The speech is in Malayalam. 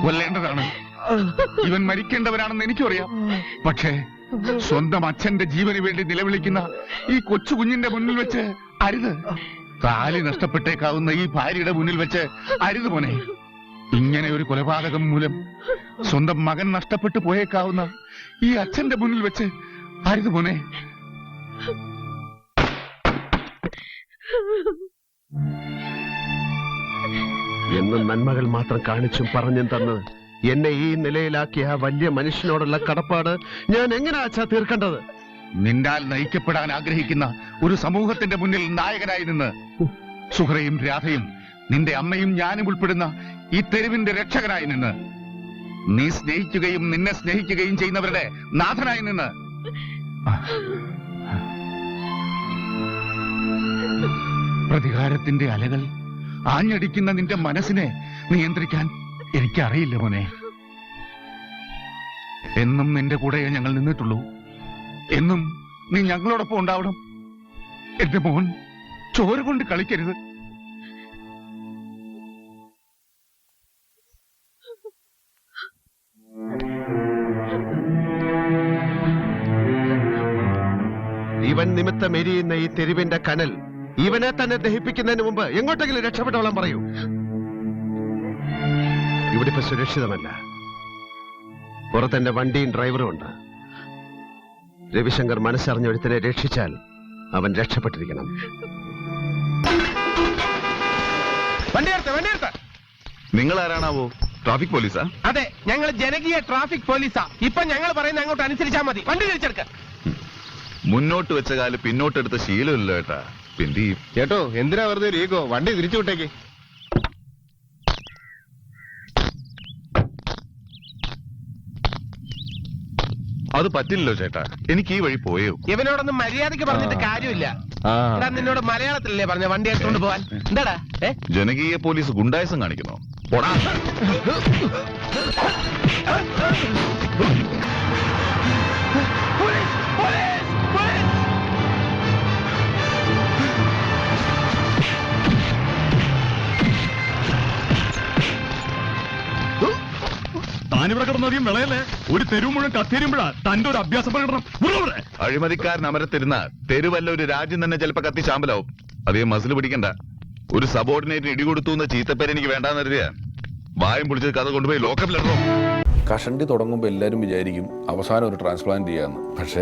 കൊല്ലേണ്ടതാണ്. ഇവൻ മരിക്കേണ്ടവനാണെന്ന് എനിക്കറിയാം. പക്ഷേ സ്വന്തം അച്ഛന്റെ ജീവന് വേണ്ടി നിലവിളിക്കുന്ന ഈ കൊച്ചു കുഞ്ഞിന്റെ മുന്നിൽ വെച്ച് അരുത്. താലി നഷ്ടപ്പെട്ടേക്കാവുന്ന ഈ ഭാര്യയുടെ മുന്നിൽ വെച്ച് അരുത് മോനെ. ഇങ്ങനെ ഒരു കൊലപാതകം മൂലം സ്വന്തം മകൻ നഷ്ടപ്പെട്ടു പോയേക്കാവുന്ന ഈ അച്ഛന്റെ മുന്നിൽ വെച്ച് അരുത് മോനെ. എന്നും നന്മകൾ മാത്രം കാണിച്ചും പറഞ്ഞും തന്ന് എന്നെ ഈ നിലയിലാക്കിയ ആ വലിയ മനുഷ്യനോടുള്ള കടപ്പാട് ഞാൻ എങ്ങനെ അച്ഛാ തീർക്കേണ്ടത്? നിന്നാൽ നയിക്കപ്പെടാൻ ആഗ്രഹിക്കുന്ന ഒരു സമൂഹത്തിന്റെ മുന്നിൽ നായകനായി നിന്ന് സുഹറയും രാധയും നിന്റെ അമ്മയും ഞാനും ഉൾപ്പെടുന്ന ഈ തെരുവിന്റെ രക്ഷകനായി നിന്ന് നീ സ്നേഹിക്കുകയും നിന്നെ സ്നേഹിക്കുകയും ചെയ്യുന്നവരുടെ നാഥനായി നിന്ന് പ്രതികാരത്തിന്റെ അലകൾ ആഞ്ഞടിക്കുന്ന നിന്റെ മനസ്സിനെ നിയന്ത്രിക്കാൻ എനിക്കറിയില്ല മോനെ. എന്നും നിന്റെ കൂടെ ഞങ്ങൾ നിന്നിട്ടുള്ളൂ. എന്നും നീ ഞങ്ങളോടൊപ്പം ഉണ്ടാവണം. എന്റെ മോൻ ചോര കൊണ്ട് കളിക്കരുത്. ഇവൻ നിമിത്തം എരിയുന്ന ഈ തെരുവിന്റെ കനൽ ഇവനെ തന്നെ ദഹിപ്പിക്കുന്നതിന് മുമ്പ് എങ്ങോട്ടെങ്കിലും രക്ഷപ്പെട്ടോളാൻ പറയൂ. ഇവിടെ ഇപ്പൊ സുരക്ഷിതമല്ല. പുറത്തെന്റെ വണ്ടിയും ഡ്രൈവറും ഉണ്ട്. രവിശങ്കർ മനസ്സറിഞ്ഞൊരുത്തിനെ രക്ഷിച്ചാൽ അവൻ രക്ഷപ്പെട്ടിരിക്കണം. നിങ്ങൾ ആരാണാവോ? ട്രാഫിക് പോലീസാ? അതെ, ഞങ്ങൾ ജനകീയ ട്രാഫിക് പോലീസാ. ഇപ്പൊ ഞങ്ങൾ പറയുന്ന അങ്ങോട്ട് അനുസരിച്ചാ മതി. വണ്ടി തിരിച്ചെടുക്ക. മുന്നോട്ട് വെച്ച കാല് പിന്നോട്ടെടുത്ത ശീലമില്ല ഏട്ടാ. പിന്നെ ചേട്ടോ, എന്തിനാ വെറുതെ ഒരു ഈഗോ? വണ്ടി തിരിച്ചു വിട്ടേക്ക്. അത് പറ്റില്ലല്ലോ ചേട്ടാ. എനിക്ക് ഈ വഴി പോയോ. ഇവനോടൊന്നും മര്യാദക്ക് പറഞ്ഞിട്ട് കാര്യമില്ല. നിന്നോട് മലയാളത്തിലല്ലേ പറഞ്ഞ വണ്ടി എടുത്തോണ്ട് പോവാൻ? എന്താടാ ജനകീയ പോലീസ് ഗുണ്ടായസം കാണിക്കണോ? പോടാ. താനിവിടെ കിടന്നധികം വിളയല്ലേ? ഒരു തെരുവ് മുഴുവൻ കത്തിരിയുമ്പോഴാ തന്റെ ഒരു അഭ്യാസ പ്രകടനം. അഴിമതിക്കാരൻ അമരത്തിരുന്ന തെരുവല്ല ഒരു രാജ്യം തന്നെ ചിലപ്പോ കത്തി ചാമ്പലാവും. അധികം മസിൽ പിടിക്കണ്ട. ഒരു സബോർഡിനേറ്റ് ഇടികൊടുത്തു എന്ന ചീത്തപ്പേര് എനിക്ക് വേണ്ടാന്ന് കരുതിയാ വായം പൊളിച്ചത് കഥ കൊണ്ടുപോയി ലോക്കപ്പിലിടണം. കഷണ്ടി തുടങ്ങുമ്പോൾ എല്ലാവരും വിചാരിക്കും അവസാനം ഒരു ട്രാൻസ്പ്ലാന്റ് ചെയ്യാന്ന്. പക്ഷേ